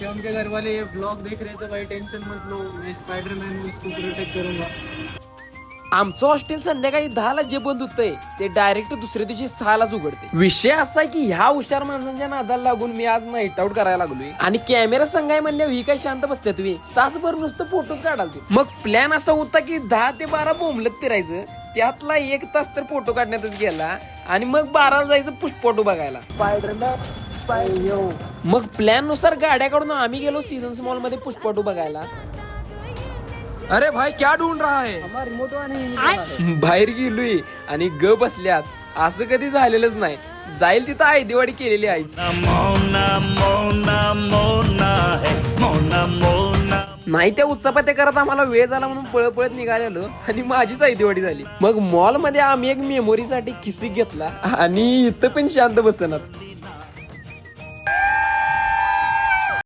वैसे उनके घर वाले ये ब्लॉग देख रहे थे, भाई टेंशन मत लो, मैं स्पाइडरमैन हूँ, इसको प्रोटेक्ट करूंगा. आमचं हॉस्टेल संध्याकाळी 10ला जे बंद होतंय ते डायरेक्ट दुसऱ्या दिवशी 6लाच उघडते. विषय असा आहे की ह्या हुशार माणसांच्या नादाला लागून मी आज नाईट आउट करायला लागलोय. आणि कॅमेरा संघाय म्हणल्यावर ही काय शांत बसते तुम्ही, तासभर नुसतं फोटोज काढाल. मग प्लॅन असा होता की 10 ते 12 बोंबलत फिरायचं, त्यातला 1 तास तर फोटो काढण्यातच गेला आणि मग 12ला जायचं पुष्पॉटो बघायला. मग प्लॅन नुसार गाड्या काढून आम्ही गेलो सीझन्स मॉल मध्ये पुष्पॉटो बघायला. अरे भाई क्या ढूंढ रहा है? रिमोट वाले बाहेर गेलोय आणि ग बसल्यात. असं कधी झालेलंच नाही. जाईल तिथं आयदेवाडी केलेली आहे. नाही त्या उत्सापात्या करत आम्हाला वेळ झाला म्हणून पळत निघालेलो आणि माझीच आयदेवाडी झाली. मग मॉल मध्ये आम्ही एक मेमोरी साठी खिसी घेतला आणि इथं पण शांत बसणार.